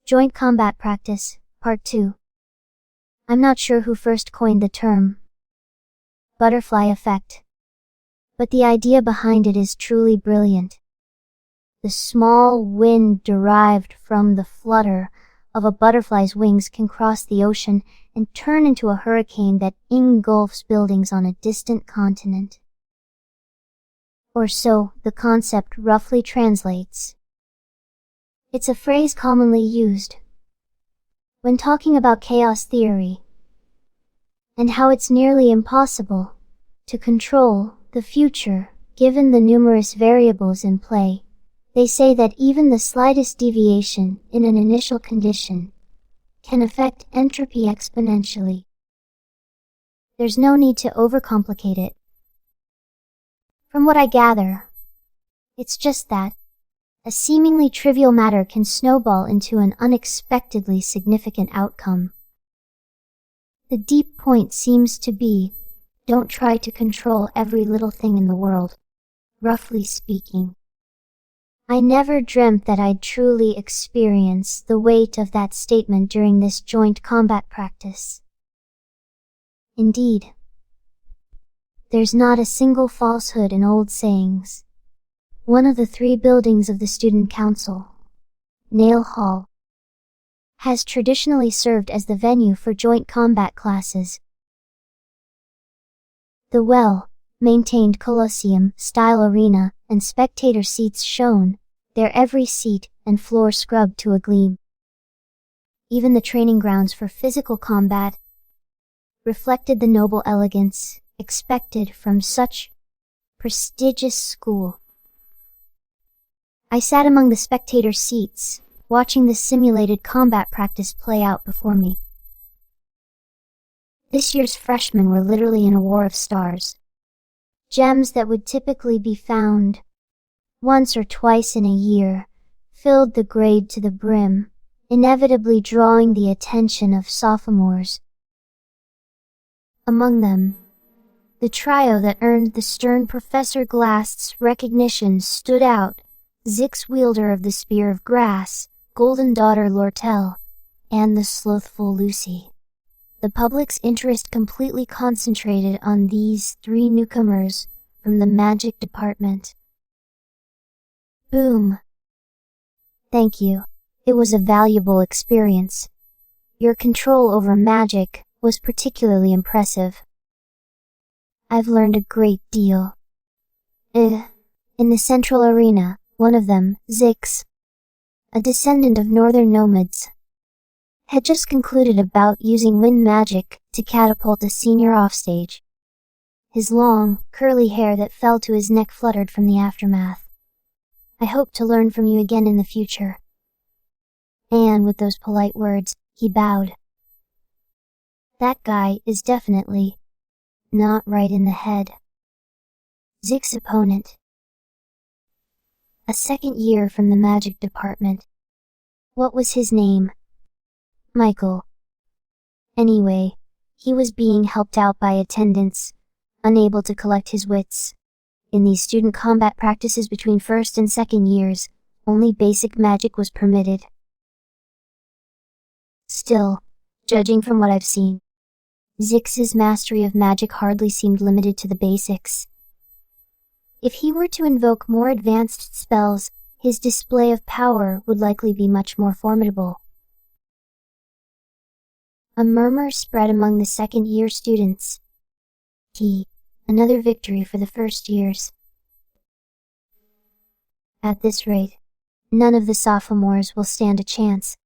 Joint Combat Practice, Part 2. I'm not sure who first coined the term butterfly effect, but the idea behind it is truly brilliant. The small wind derived from the flutter of a butterfly's wings can cross the ocean and turn into a hurricane that engulfs buildings on a distant continent. Or so the concept roughly translates. It's a phrase commonly used when talking about chaos theory and how it's nearly impossible to control the future given the numerous variables in play. They say that even the slightest deviation in an initial condition can affect entropy exponentially. There's no need to overcomplicate it. From what I gather, it's just that a seemingly trivial matter can snowball into an unexpectedly significant outcome. The deep point seems to be, don't try to control every little thing in the world, roughly speaking. I never dreamt that I'd truly experience the weight of that statement during this joint combat practice. Indeed, there's not a single falsehood in old sayings. One of the 3 buildings of the Student Council, Nail Hall, has traditionally served as the venue for joint combat classes. The well-maintained Colosseum-style arena and spectator seats shone, their every seat and floor scrubbed to a gleam. Even the training grounds for physical combat reflected the noble elegance expected from such prestigious school. I sat among the spectator seats, watching the simulated combat practice play out before me. This year's freshmen were literally in a war of stars. Gems that would typically be found once or twice in a year filled the grade to the brim, inevitably drawing the attention of sophomores. Among them, the trio that earned the stern Professor Glast's recognition stood out: Zix, wielder of the Spear of Grass, Golden Daughter Lortel, and the slothful Lucy. The public's interest completely concentrated on these 3 newcomers from the magic department. Boom. Thank you. It was a valuable experience. Your control over magic was particularly impressive. I've learned a great deal. In the central arena, one of them, Zix, a descendant of northern nomads, had just concluded a bout using wind magic to catapult a senior offstage. His long, curly hair that fell to his neck fluttered from the aftermath. I hope to learn from you again in the future. And with those polite words, he bowed. That guy is definitely not right in the head. Zix's opponent, a second year from the magic department. What was his name? Michael. Anyway, he was being helped out by attendants, unable to collect his wits. In these student combat practices between first and second years, only basic magic was permitted. Still, judging from what I've seen, Zix's mastery of magic hardly seemed limited to the basics. If he were to invoke more advanced spells, his display of power would likely be much more formidable. A murmur spread among the second-year students. Another victory for the first years. At this rate, none of the sophomores will stand a chance.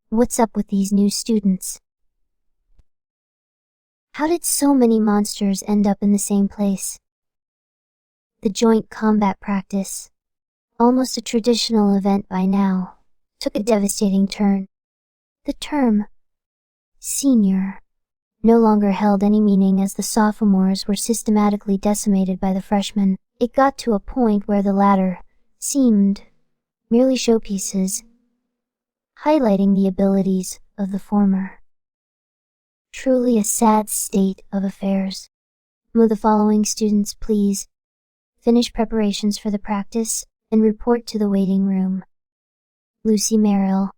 What's up with these new students? How did so many monsters end up in the same place? The joint combat practice, almost a traditional event by now, took a devastating turn. The term senior no longer held any meaning as the sophomores were systematically decimated by the freshmen. It got to a point where the latter seemed merely showpieces, highlighting the abilities of the former. Truly a sad state of affairs. Will the following students please finish preparations for the practice and report to the waiting room? Lucy Merrill,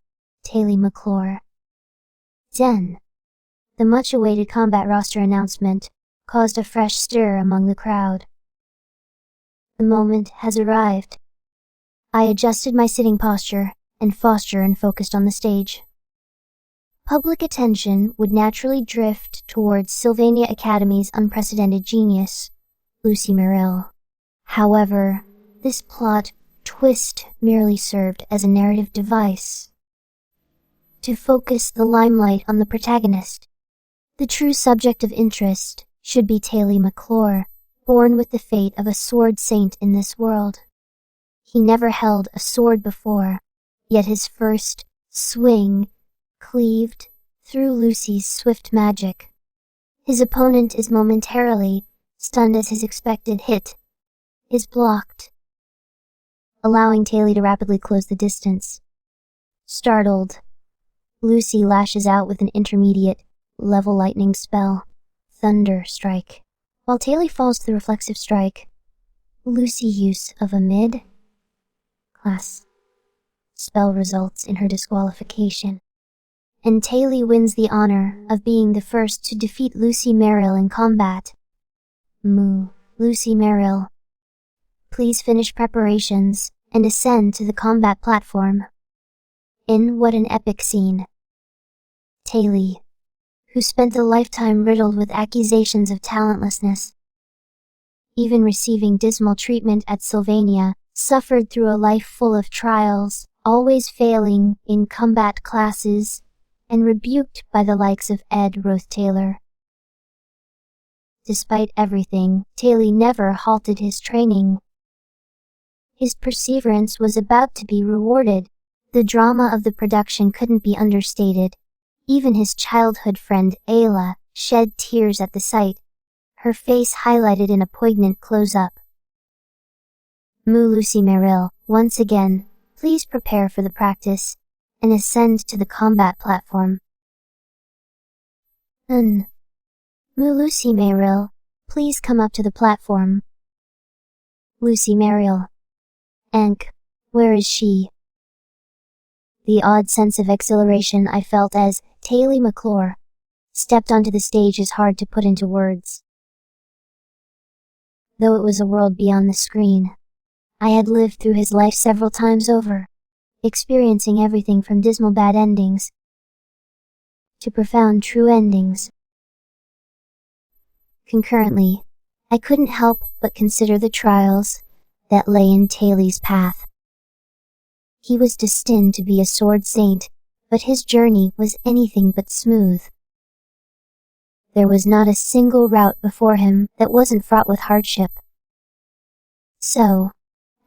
Taylor McClure. Zen. The much-awaited combat roster announcement caused a fresh stir among the crowd. The moment has arrived. I adjusted my sitting posture and focused on the stage. Public attention would naturally drift towards Sylvania Academy's unprecedented genius, Lucy Merrill. However, this plot twist merely served as a narrative device to focus the limelight on the protagonist. The true subject of interest should be Taylor McClure, born with the fate of a sword saint in this world. He never held a sword before, yet his first swing cleaved through Lucy's swift magic. His opponent is momentarily stunned as his expected hit is blocked, allowing Taylor to rapidly close the distance. Startled, Lucy lashes out with an intermediate level lightning spell, Thunder Strike. While Taylor falls to the reflexive strike, Lucy's use of a mid-class spell results in her disqualification, and Taylor wins the honor of being the first to defeat Lucy Merrill in combat. Lucy Merrill, please finish preparations and ascend to the combat platform. In what an epic scene. Taylor, who spent a lifetime riddled with accusations of talentlessness, even receiving dismal treatment at Sylvania, suffered through a life full of trials, always failing in combat classes, and rebuked by the likes of Ed Roth Taylor. Despite everything, Taylor never halted his training. His perseverance was about to be rewarded. The drama of the production couldn't be understated. Even his childhood friend Ayla shed tears at the sight, her face highlighted in a poignant close-up. Lucy Merrill, once again, please prepare for the practice and ascend to the combat platform. Lucy Merrill, please come up to the platform. Lucy Merrill. Where is she? The odd sense of exhilaration I felt as Taylor McClure stepped onto the stage is hard to put into words. Though it was a world beyond the screen, I had lived through his life several times over, experiencing everything from dismal bad endings to profound true endings. Concurrently, I couldn't help but consider the trials that lay in Taylor's path. He was destined to be a sword saint, but his journey was anything but smooth. There was not a single route before him that wasn't fraught with hardship. So,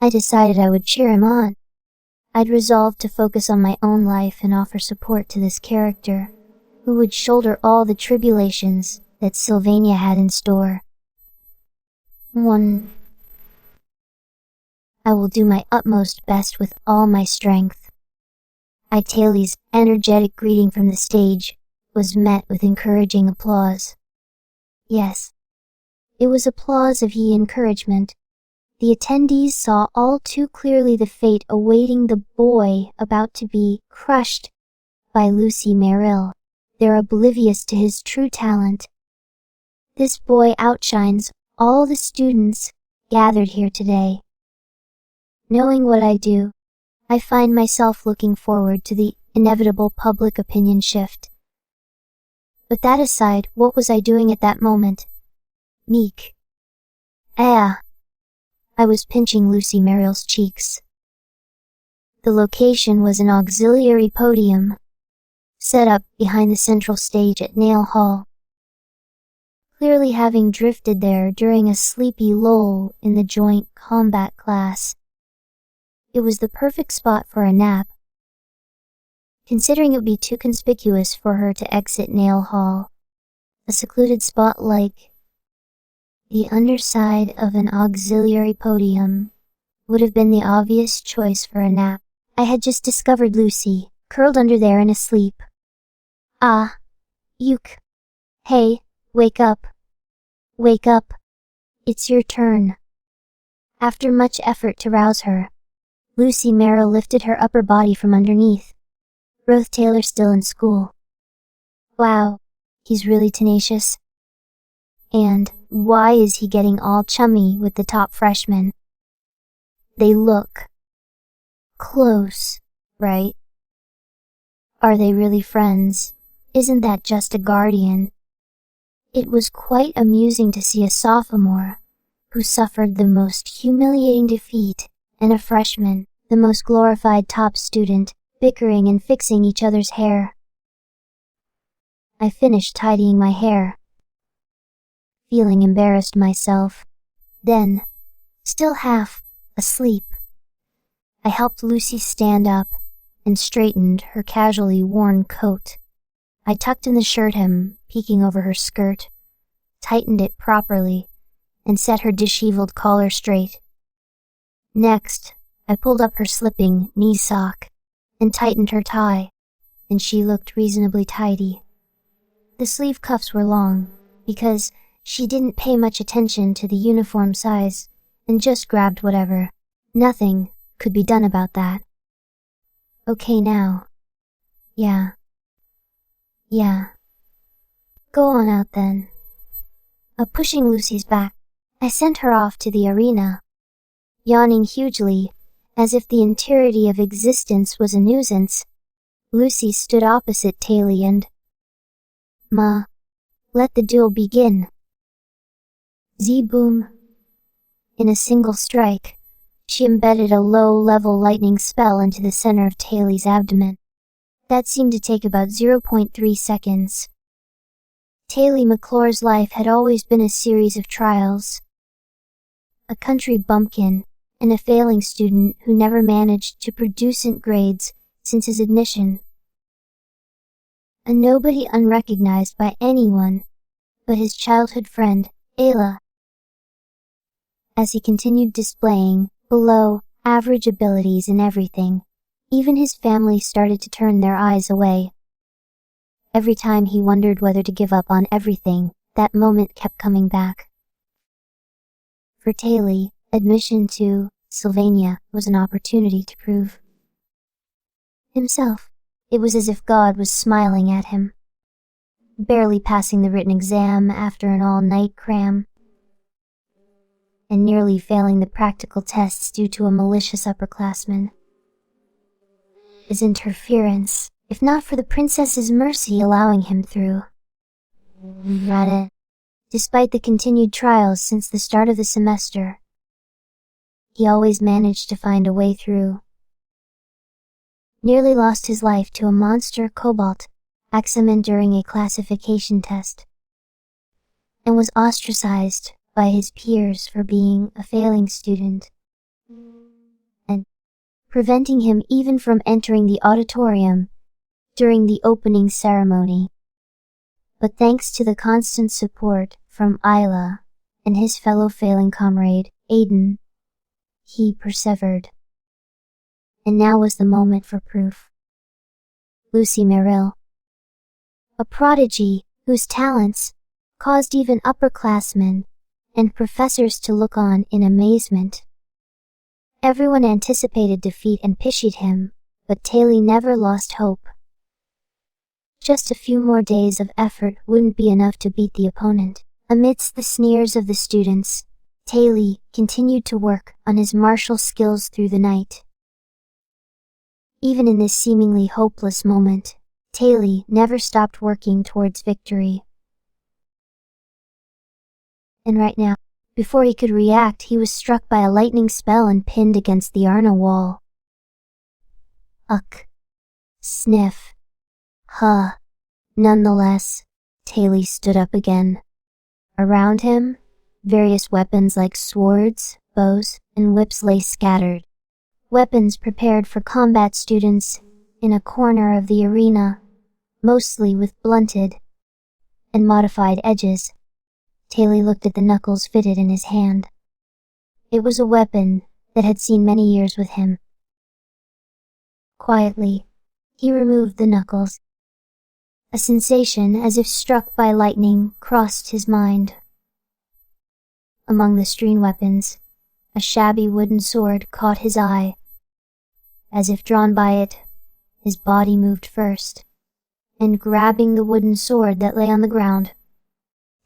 I decided I would cheer him on. I'd resolved to focus on my own life and offer support to this character, who would shoulder all the tribulations that Sylvania had in store. I will do my utmost best with all my strength. Taylor's energetic greeting from the stage was met with encouraging applause. Yes, it was applause of encouragement. The attendees saw all too clearly the fate awaiting the boy about to be crushed by Lucy Merrill. They're oblivious to his true talent. This boy outshines all the students gathered here today. Knowing what I do, I find myself looking forward to the inevitable public opinion shift. But that aside, what was I doing at that moment? Meek. I was pinching Lucy Merrill's cheeks. The location was an auxiliary podium, set up behind the central stage at Nail Hall. Clearly having drifted there during a sleepy lull in the joint combat class, it was the perfect spot for a nap. Considering it would be too conspicuous for her to exit Nail Hall, a secluded spot like the underside of an auxiliary podium would have been the obvious choice for a nap. I had just discovered Lucy, curled under there and asleep. Yuck. Hey, wake up. Wake up. It's your turn. After much effort to rouse her, Lucy Merrill lifted her upper body from underneath. Roth Taylor still in school. Wow, he's really tenacious. And why is he getting all chummy with the top freshman? They look close, right? Are they really friends? Isn't that just a guardian? It was quite amusing to see a sophomore, who suffered the most humiliating defeat, and a freshman, the most glorified top student, bickering and fixing each other's hair. I finished tidying my hair, feeling embarrassed myself. Then, still half asleep, I helped Lucy stand up and straightened her casually worn coat. I tucked in the shirt hem, peeking over her skirt, tightened it properly, and set her disheveled collar straight. Next, I pulled up her slipping knee sock and tightened her tie, and she looked reasonably tidy. The sleeve cuffs were long, because she didn't pay much attention to the uniform size and just grabbed whatever. Nothing could be done about that. Okay now. Yeah. Go on out then. Pushing Lucy's back, I sent her off to the arena. Yawning hugely, as if the entirety of existence was a nuisance, Lucy stood opposite Taylor and, "Ma, let the duel begin." Z-boom. In a single strike, she embedded a low-level lightning spell into the center of Taylor's abdomen. That seemed to take about 0.3 seconds. Taylor McClure's life had always been a series of trials. A country bumpkin, and a failing student who never managed to produce decent grades since his admission. A nobody unrecognized by anyone but his childhood friend, Ayla. As he continued displaying below-average abilities in everything, even his family started to turn their eyes away. Every time he wondered whether to give up on everything, that moment kept coming back. For Taylor, admission to Sylvania was an opportunity to prove himself. It was as if God was smiling at him. Barely passing the written exam after an all-night cram, and nearly failing the practical tests due to a malicious upperclassman. His interference, if not for the princess's mercy allowing him through. Despite the continued trials since the start of the semester, he always managed to find a way through. Nearly lost his life to a monster cobalt accident during a classification test, and was ostracized by his peers for being a failing student, and preventing him even from entering the auditorium during the opening ceremony. But thanks to the constant support from Ayla and his fellow failing comrade, Aiden, he persevered. And now was the moment for proof. Lucy Merrill, a prodigy whose talents caused even upperclassmen and professors to look on in amazement. Everyone anticipated defeat and pitied him, but Taylor never lost hope. Just a few more days of effort wouldn't be enough to beat the opponent. Amidst the sneers of the students, Taylor continued to work on his martial skills through the night. Even in this seemingly hopeless moment, Taylor never stopped working towards victory. And right now, before he could react, he was struck by a lightning spell and pinned against the Arna wall. Uck. Sniff. Huh. Nonetheless, Taylor stood up again. Around him, various weapons like swords, bows, and whips lay scattered. Weapons prepared for combat students in a corner of the arena, mostly with blunted and modified edges. Taylor looked at the knuckles fitted in his hand. It was a weapon that had seen many years with him. Quietly, he removed the knuckles. A sensation as if struck by lightning crossed his mind. Among the strewn weapons, a shabby wooden sword caught his eye. As if drawn by it, his body moved first, and grabbing the wooden sword that lay on the ground,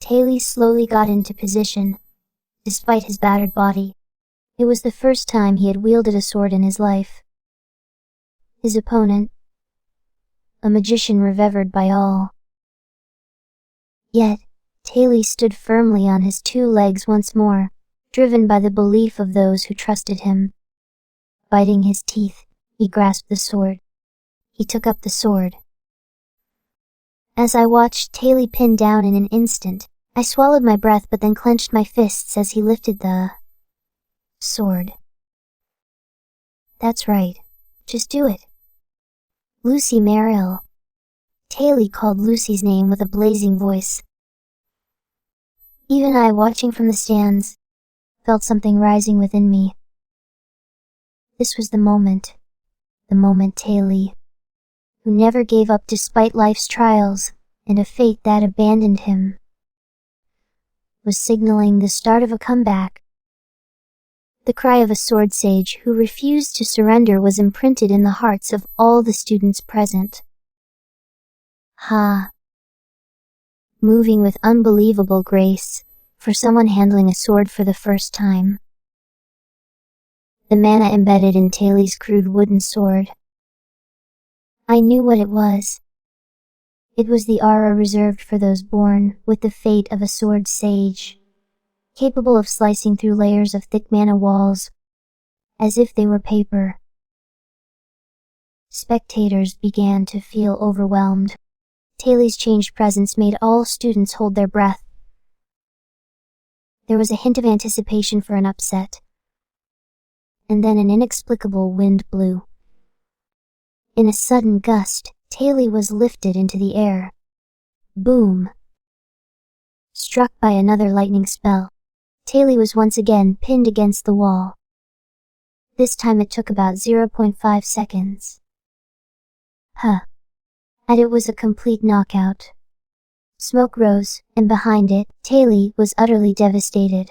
Taili slowly got into position, despite his battered body. It was the first time he had wielded a sword in his life. His opponent, a magician revered by all. Yet, Taili stood firmly on his two legs once more, driven by the belief of those who trusted him. Biting his teeth, he grasped the sword. He took up the sword. As I watched Taili pin down in an instant, I swallowed my breath but then clenched my fists as he lifted the sword. That's right. Just do it. Lucy Merrill. Taili called Lucy's name with a blazing voice. Even I, watching from the stands, felt something rising within me. This was the moment Taili, who never gave up despite life's trials and a fate that abandoned him, was signaling the start of a comeback. The cry of a sword sage who refused to surrender was imprinted in the hearts of all the students present. Ha! Moving with unbelievable grace, for someone handling a sword for the first time. The mana embedded in Taili's crude wooden sword. I knew what it was. It was the aura reserved for those born with the fate of a sword sage, capable of slicing through layers of thick mana walls, as if they were paper. Spectators began to feel overwhelmed. Taili's changed presence made all students hold their breath. There was a hint of anticipation for an upset. And then an inexplicable wind blew. In a sudden gust, Taili was lifted into the air. Boom! Struck by another lightning spell, Taili was once again pinned against the wall. This time it took about 0.5 seconds. And it was a complete knockout. Smoke rose, and behind it, Taili was utterly devastated.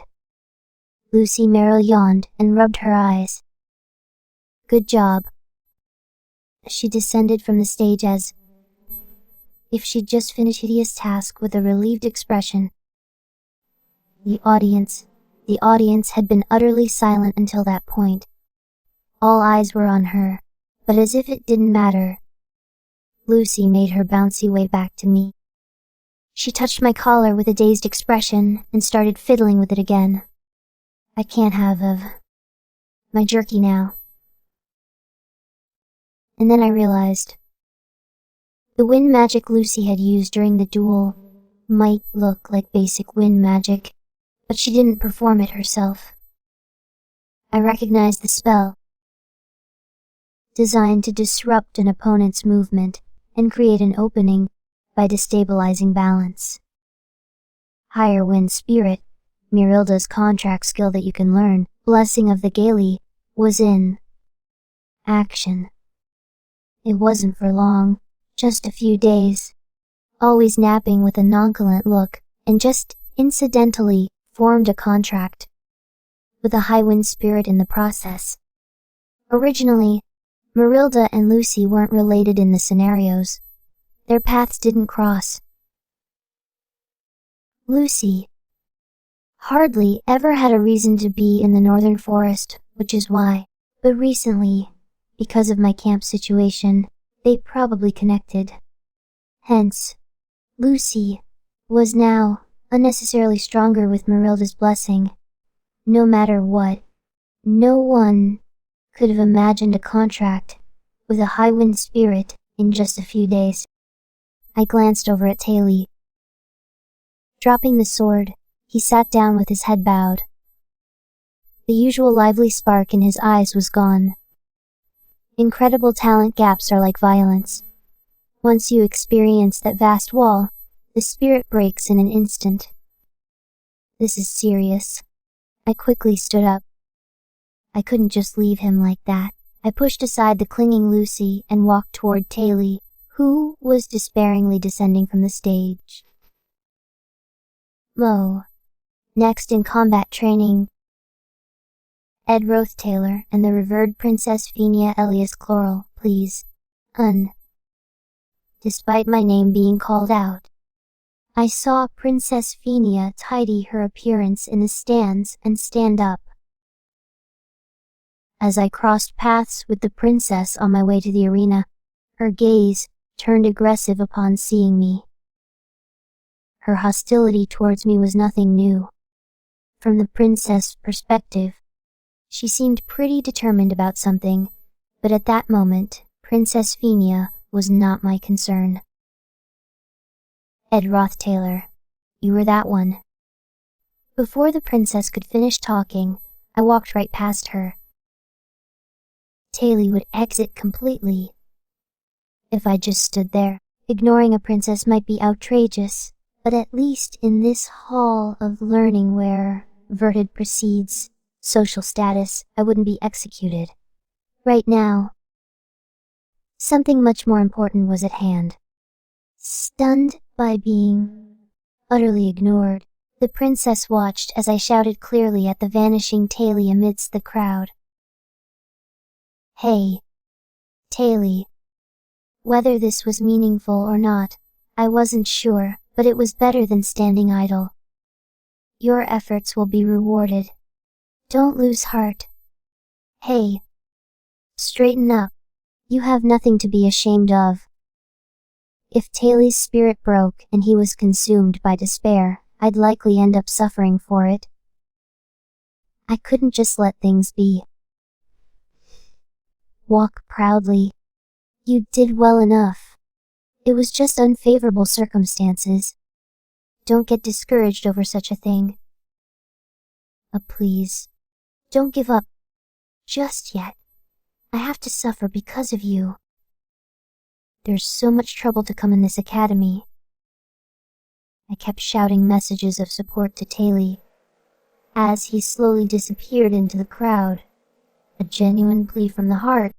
Lucy Merrill yawned and rubbed her eyes. Good job. She descended from the stage as if she'd just finished a hideous task with a relieved expression. The audience had been utterly silent until that point. All eyes were on her, but as if it didn't matter, Lucy made her bouncy way back to me. She touched my collar with a dazed expression and started fiddling with it again. I can't have my jerky now. And then I realized the wind magic Lucy had used during the duel might look like basic wind magic, but she didn't perform it herself. I recognized the spell, designed to disrupt an opponent's movement and create an opening by destabilizing balance. Higher Wind Spirit, Merilda's contract skill that you can learn, Blessing of the Gaeli, was in action. It wasn't for long, just a few days. Always napping with a nonchalant look, and just incidentally formed a contract with a High Wind Spirit in the process. Originally, Merilda and Lucy weren't related in the scenarios. Their paths didn't cross. Lucy hardly ever had a reason to be in the Northern Forest, which is why. But recently, because of my camp situation, they probably connected. Hence, Lucy was now unnecessarily stronger with Merilda's blessing. No matter what, no one could have imagined a contract with a High Wind Spirit in just a few days. I glanced over at Taili. Dropping the sword, he sat down with his head bowed. The usual lively spark in his eyes was gone. Incredible talent gaps are like violence. Once you experience that vast wall, the spirit breaks in an instant. This is serious. I quickly stood up. I couldn't just leave him like that. I pushed aside the clinging Lucy and walked toward Taili, who was despairingly descending from the stage. Mo. Next in combat training. Ed Rothtaylor and the revered Princess Phinia Elias Chloral, please. Despite my name being called out, I saw Princess Phinia tidy her appearance in the stands and stand up. As I crossed paths with the princess on my way to the arena, her gaze turned aggressive upon seeing me. Her hostility towards me was nothing new. From the princess' perspective, she seemed pretty determined about something, but at that moment, Princess Phinia was not my concern. Ed Rothtaylor, you were that one. Before the princess could finish talking, I walked right past her. Taylor would exit completely. If I just stood there, ignoring a princess might be outrageous, but at least in this hall of learning where verted precedes social status, I wouldn't be executed. Right now, something much more important was at hand. Stunned by being utterly ignored, the princess watched as I shouted clearly at the vanishing Taylor amidst the crowd. Hey, Taylor. Whether this was meaningful or not, I wasn't sure, but it was better than standing idle. Your efforts will be rewarded. Don't lose heart. Hey. Straighten up. You have nothing to be ashamed of. If Taylor's spirit broke and he was consumed by despair, I'd likely end up suffering for it. I couldn't just let things be. Walk proudly. You did well enough. It was just unfavorable circumstances. Don't get discouraged over such a thing. Please. Don't give up. Just yet. I have to suffer because of you. There's so much trouble to come in this academy. I kept shouting messages of support to Taylor as he slowly disappeared into the crowd. A genuine plea from the heart.